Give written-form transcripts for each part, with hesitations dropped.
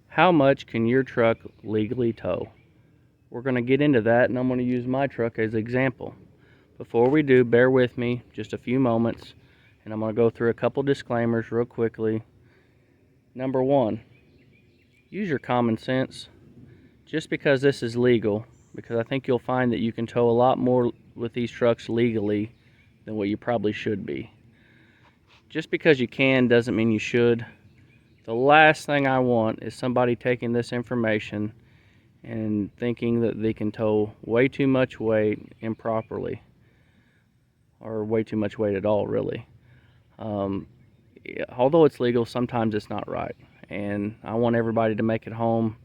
How much can your truck legally tow? We're going to get into that, and I'm going to use my truck as an example. Before we do, bear with me just a few moments, and I'm going to go through a couple disclaimers real quickly. Number one, use your common sense. Just because this is legal, because I think you'll find that you can tow a lot more with these trucks legally than what you probably should be. Just because you can doesn't mean you should. The last thing I want is somebody taking this information and thinking that they can tow way too much weight improperly, or way too much weight at all, really. Although it's legal, sometimes it's not right, and I want everybody to make it home.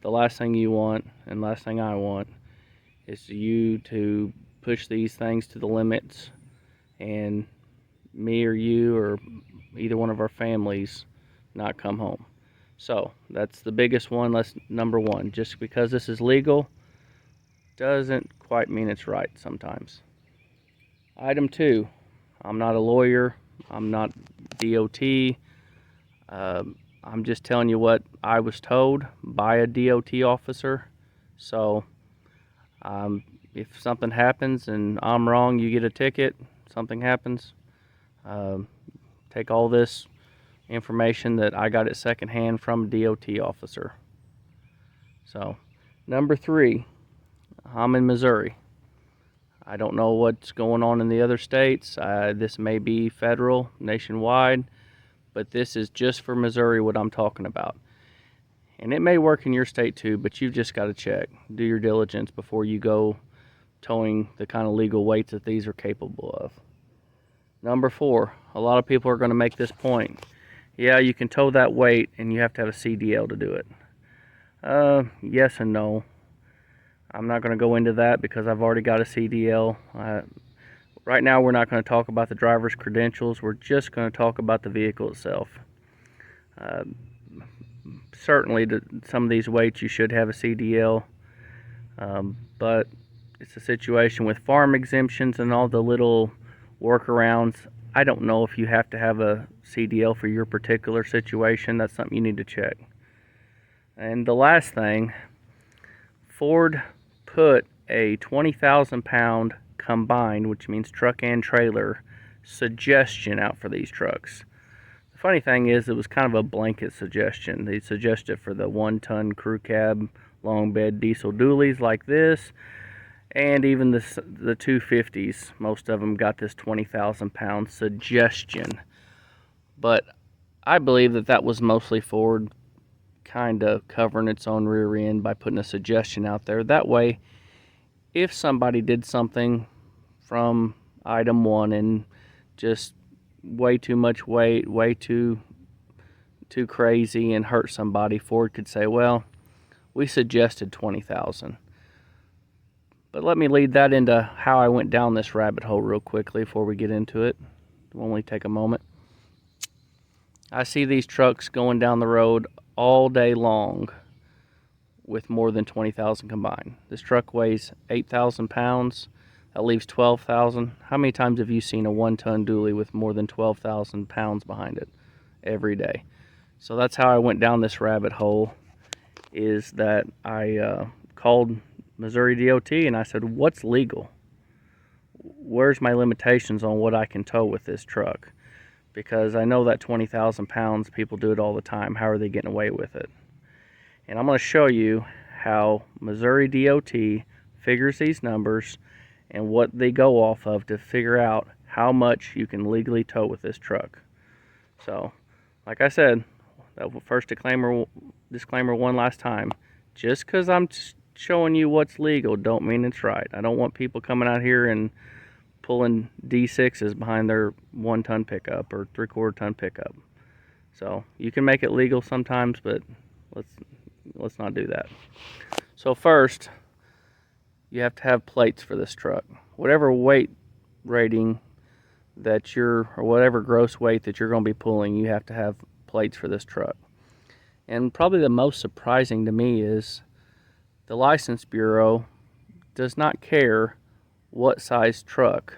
The last thing you want, and last thing I want, is you to push these things to the limits, and me or you or either one of our families not come home. So that's the biggest one. That's number one. Just because this is legal doesn't quite mean it's right sometimes. Item two, I'm not a lawyer. I'm not DOT. I'm just telling you what I was told by a DOT officer. So if something happens and I'm wrong, you get a ticket, something happens, take all this information that I got it secondhand from a DOT officer. So, number three, I'm in Missouri. I don't know what's going on in the other states. This may be federal, nationwide, but this is just for Missouri what I'm talking about. And it may work in your state too, but you've just got to check. Do your diligence before you go towing the kind of legal weights that these are capable of. Number four, a lot of people are going to make this point. Yeah, you can tow that weight and you have to have a CDL to do it. Yes and no. I'm not going to go into that because I've already got a CDL. Right now we're not going to talk about the driver's credentials. We're just going to talk about the vehicle itself. Certainly some of these weights you should have a CDL, but it's a situation with farm exemptions and all the little workarounds. I don't know if you have to have a CDL for your particular situation. That's something you need to check. And the last thing, Ford put a 20,000 pound combined, which means truck and trailer, suggestion out for these trucks. The funny thing is, it was kind of a blanket suggestion. They suggested for the 1-ton crew cab long bed diesel dualies like this, and even the 250s. Most of them got this 20,000 pound suggestion. But I believe that was mostly Ford kind of covering its own rear end by putting a suggestion out there. That way, if somebody did something from item one and just way too much weight, way too crazy and hurt somebody, Ford could say, well, we suggested 20,000. But let me lead that into how I went down this rabbit hole real quickly before we get into it. It'll only take a moment. I see these trucks going down the road all day long with more than 20,000 combined. This truck weighs 8,000 pounds. That leaves 12,000. How many times have you seen a 1-ton dually with more than 12,000 pounds behind it? Every day. So that's how I went down this rabbit hole, is that I called Missouri DOT and I said, what's legal? Where's my limitations on what I can tow with this truck? Because I know that 20,000 pounds, people do it all the time. How are they getting away with it? And I'm going to show you how Missouri DOT figures these numbers and what they go off of to figure out how much you can legally tow with this truck. So, like I said, that first disclaimer one last time. Just because I'm showing you what's legal don't mean it's right. I don't want people coming out here and pulling D6s behind their 1-ton pickup or 3/4 ton pickup. So you can make it legal sometimes, but let's not do that. So first, you have to have plates for this truck. Whatever weight rating that or whatever gross weight that you're going to be pulling, you have to have plates for this truck. And probably the most surprising to me is the License Bureau does not care what size truck.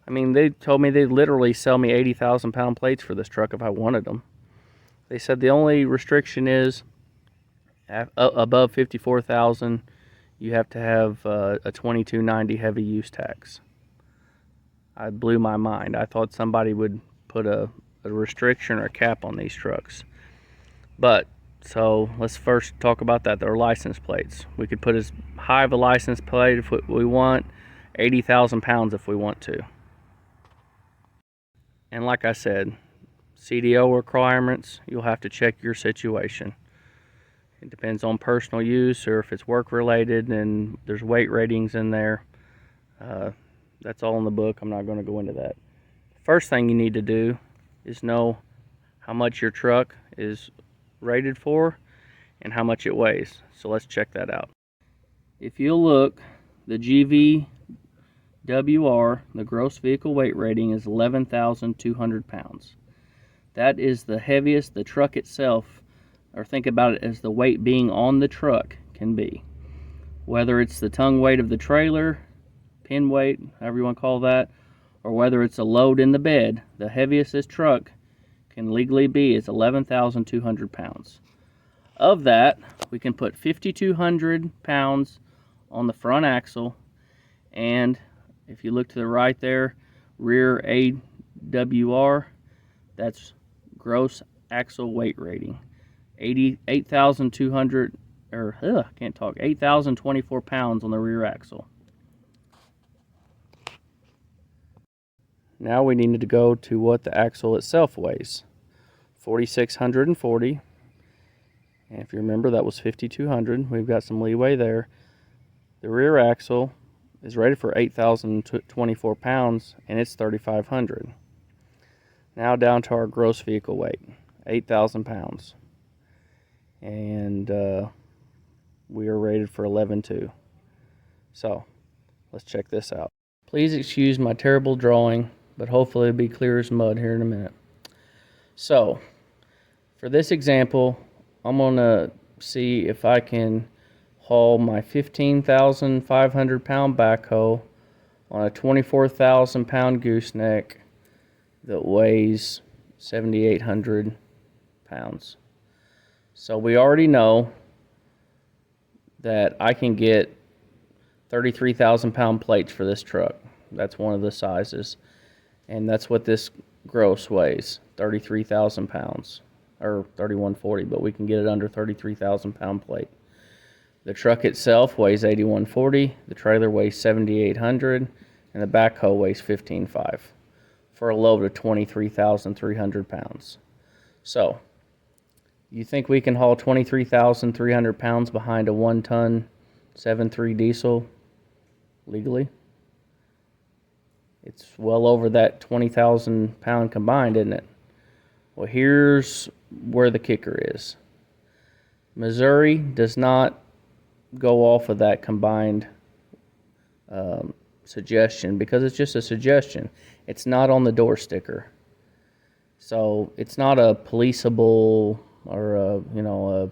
I mean, they told me they'd literally sell me 80,000 pound plates for this truck if I wanted them. They said the only restriction is Above 54,000, you have to have a 2290 heavy use tax. I blew my mind. I thought somebody would put a restriction or a cap on these trucks. But, so let's first talk about that. Their license plates. We could put as high of a license plate if we want, 80,000 pounds if we want to. And like I said, CDL requirements, you'll have to check your situation. It depends on personal use, or if it's work related and there's weight ratings in there. That's all in the book. I'm not going to go into that. First thing you need to do is know how much your truck is rated for and how much it weighs. So let's check that out. If you look, the GVWR, the gross vehicle weight rating, is 11,200 pounds. That is the heaviest the truck itself, or think about it as the weight being on the truck, can be. Whether it's the tongue weight of the trailer, pin weight, however you want to call that, or whether it's a load in the bed, the heaviest this truck can legally be is 11,200 pounds. Of that, we can put 5,200 pounds on the front axle, and if you look to the right there, rear AWR, that's gross axle weight rating. 8,200, or can't talk, 8,024 pounds on the rear axle. Now we need to go to what the axle itself weighs. 4,640. And if you remember, that was 5,200. We've got some leeway there. The rear axle is rated for 8,024 pounds, and it's 3,500. Now down to our gross vehicle weight, 8,000 pounds. And we are rated for 11.2. So let's check this out. Please excuse my terrible drawing, but hopefully it'll be clear as mud here in a minute. So for this example, I'm going to see if I can haul my 15,500 pound backhoe on a 24,000 pound gooseneck that weighs 7,800 pounds. So we already know that I can get 33,000 pound plates for this truck. That's one of the sizes. And that's what this gross weighs, 33,000 pounds, or 3,140, but we can get it under 33,000 pound plate. The truck itself weighs 8,140, the trailer weighs 7,800, and the backhoe weighs 15,500 for a load of 23,300 pounds. So, you think we can haul 23,300 pounds behind a 1-ton 7.3 diesel legally? It's well over that 20,000 pound combined, isn't it? Well, here's where the kicker is. Missouri does not go off of that combined suggestion because it's just a suggestion. It's not on the door sticker. So it's not a policeable or a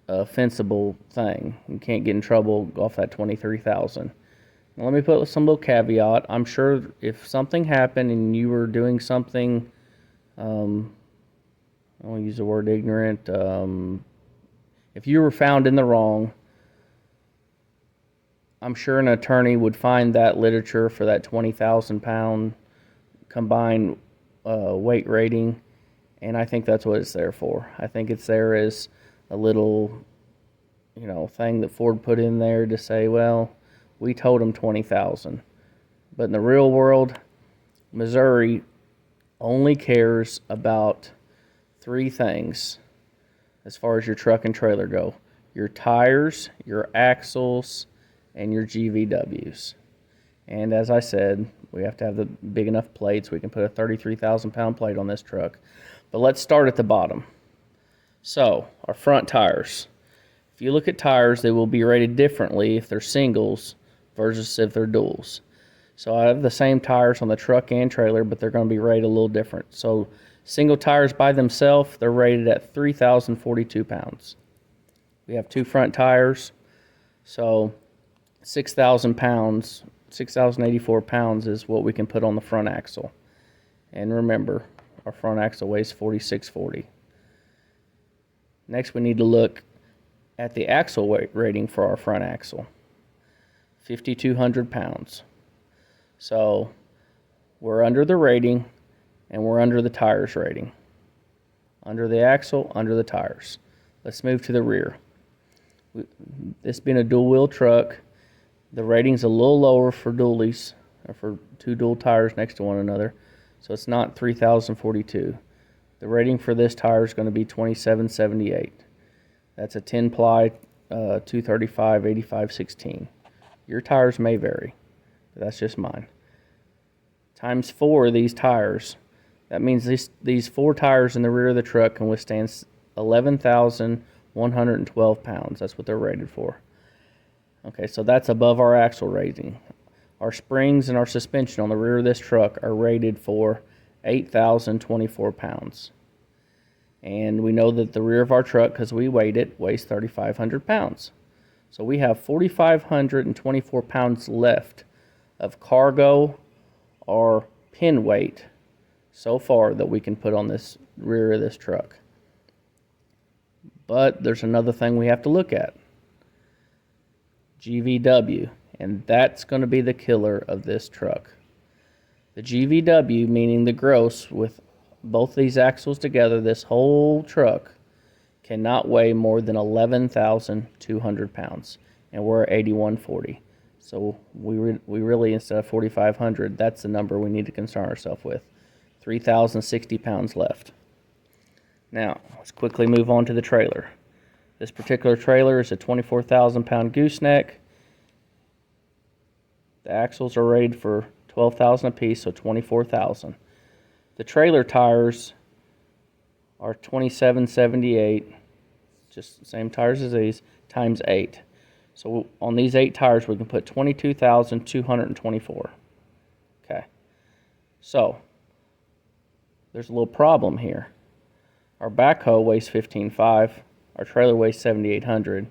fenceable thing. You can't get in trouble off that 23,000. Now, let me put some little caveat. I'm sure if something happened and you were doing something, I won't use the word ignorant. If you were found in the wrong, I'm sure an attorney would find that literature for that 20,000 pound combined weight rating, and I think that's what it's there for. I think it's there as a little, thing that Ford put in there to say, well, we told them 20,000. But in the real world, Missouri only cares about 3 things as far as your truck and trailer go: your tires, your axles, and your GVWs. And as I said, we have to have the big enough plates. We can put a 33,000 pound plate on this truck. But let's start at the bottom. So, our front tires. If you look at tires, they will be rated differently if they're singles versus if they're duals. So I have the same tires on the truck and trailer, but they're going to be rated a little different. So single tires by themselves, they're rated at 3,042 pounds. We have 2 front tires, so 6,000 pounds, 6,084 pounds is what we can put on the front axle. And remember, our front axle weighs 4,640. Next, we need to look at the axle weight rating for our front axle, 5,200 pounds. So we're under the rating, and we're under the tires rating. Under the axle, under the tires. Let's move to the rear. This being a dual wheel truck, the rating's a little lower for dualies, or for two dual tires next to one another. So it's not 3,042. The rating for this tire is going to be 2778. That's a 10 ply 235 85/16. Your tires may vary, but that's just mine. Times 4 of these tires. That means these 4 tires in the rear of the truck can withstand 11,112 pounds. That's what they're rated for. Okay, so that's above our axle rating. Our springs and our suspension on the rear of this truck are rated for 8,024 pounds. And we know that the rear of our truck, because we weighed it, weighs 3,500 pounds. So we have 4,524 pounds left of cargo or pin weight so far that we can put on this rear of this truck. But there's another thing we have to look at. GVW, and that's going to be the killer of this truck. The GVW, meaning the gross, with both these axles together, this whole truck cannot weigh more than 11,200 pounds, and we're at 8,140. So we really, instead of 4,500, that's the number we need to concern ourselves with. 3,060 pounds left. Now, let's quickly move on to the trailer. This particular trailer is a 24,000 pound gooseneck. The axles are rated for 12,000 apiece, so 24,000. The trailer tires are 2778, just the same tires as these, times 8. So on these 8 tires, we can put 22,224. Okay. So there's a little problem here. Our backhoe weighs 15,500. Our trailer weighs 7,800.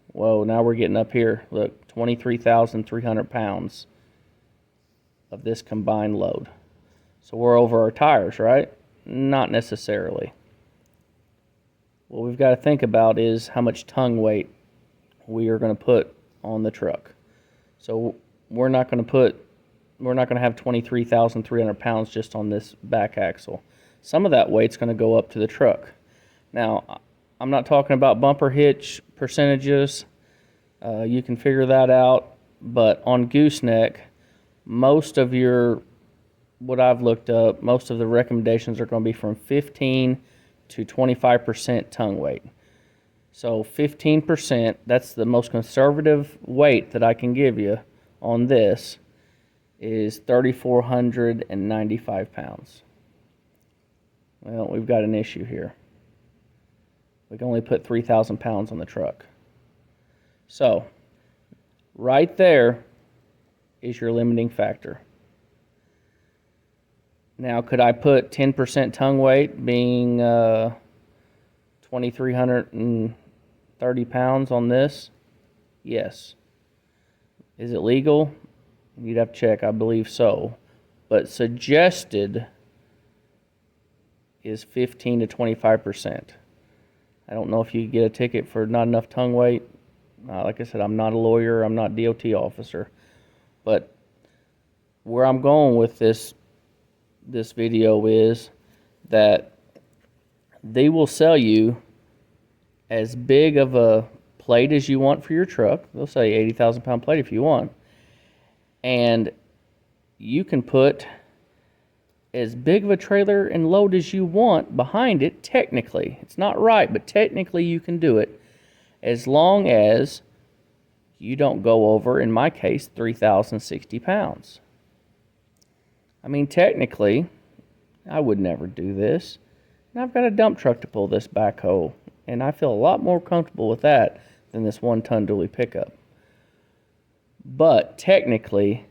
Whoa, now we're getting up here. Look, 23,300 pounds of this combined load. So we're over our tires, right? Not necessarily. What we've got to think about is how much tongue weight we are going to put on the truck. So we're not going to have 23,300 pounds just on this back axle. Some of that weight's going to go up to the truck. Now, I'm not talking about bumper hitch percentages. You can figure that out. But on gooseneck, most of what I've looked up, most of the recommendations are going to be from 15 to 25% tongue weight. So 15%, that's the most conservative weight that I can give you on this, is 3,495 pounds. Well, we've got an issue here. We can only put 3,000 pounds on the truck. So, right there is your limiting factor. Now, could I put 10% tongue weight, being 2,330 pounds on this? Yes. Is it legal? You'd have to check. I believe so. But suggested is 15 to 25%. I don't know if you get a ticket for not enough tongue weight. Like I said, I'm not a lawyer. I'm not a DOT officer. But where I'm going with this video is that they will sell you as big of a plate as you want for your truck. They'll sell you 80,000 pound plate if you want. And you can put as big of a trailer and load as you want behind it, technically. It's not right, but technically you can do it as long as you don't go over, in my case, 3,060 pounds. I mean, technically, I would never do this. And I've got a dump truck to pull this backhoe, and I feel a lot more comfortable with that than this 1-ton dually pickup. But technically,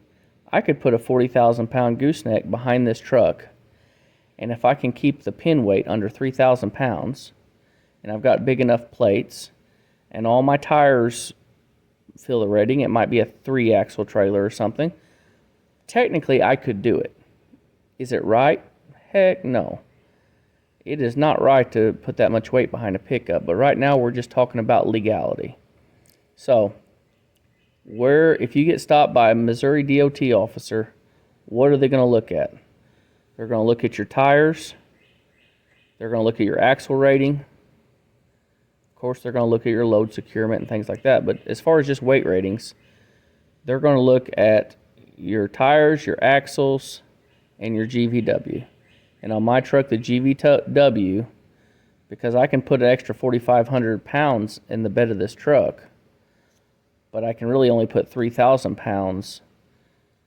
I could put a 40,000 pound gooseneck behind this truck, and if I can keep the pin weight under 3,000 pounds, and I've got big enough plates, and all my tires fill the rating, it might be a 3-axle trailer or something, technically I could do it. Is it right? Heck no. it is not right to put that much weight behind a pickup. But right now we're just talking about legality. So, if you get stopped by a Missouri DOT officer, what are they going to look at? They're going to look at your tires. They're going to look at your axle rating. Of course, they're going to look at your load securement and things like that. But as far as just weight ratings, they're going to look at your tires, your axles, and your GVW. And on my truck, the GVW, because I can put an extra 4,500 pounds in the bed of this truck, but I can really only put 3,000 pounds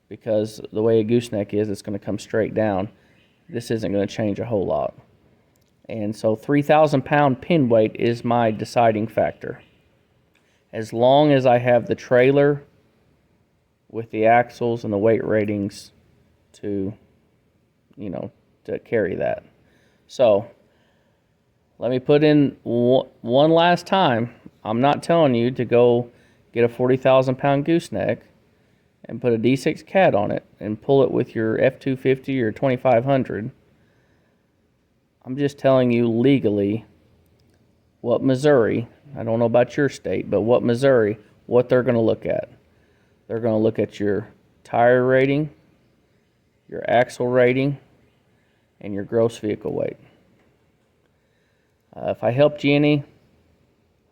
because the way a gooseneck is, it's going to come straight down. This isn't going to change a whole lot. And so 3,000 pound pin weight is my deciding factor. As long as I have the trailer with the axles and the weight ratings to, to carry that. So let me put in one last time. I'm not telling you to go get a 40,000 pound gooseneck and put a D6 cat on it and pull it with your F250 or 2500. I'm just telling you legally what Missouri, I don't know about your state, but what they're going to look at. They're going to look at your tire rating, your axle rating, and your gross vehicle weight. If I helped you any,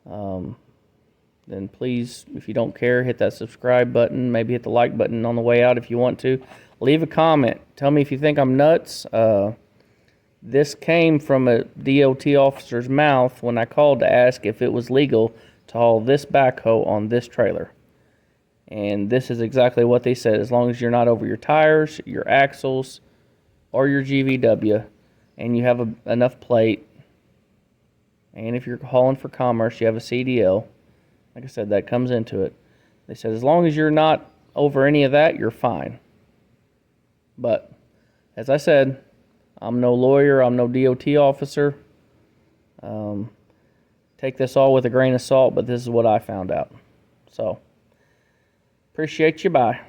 then please, if you don't care, hit that subscribe button. Maybe hit the like button on the way out if you want to. Leave a comment. Tell me if you think I'm nuts. This came from a DOT officer's mouth when I called to ask if it was legal to haul this backhoe on this trailer. And this is exactly what they said. As long as you're not over your tires, your axles, or your GVW, and you have enough plate, and if you're hauling for commerce, you have a CDL, like I said, that comes into it. They said as long as you're not over any of that, you're fine. But, as I said, I'm no lawyer, I'm no DOT officer. Take this all with a grain of salt, but this is what I found out. So, appreciate you, bye.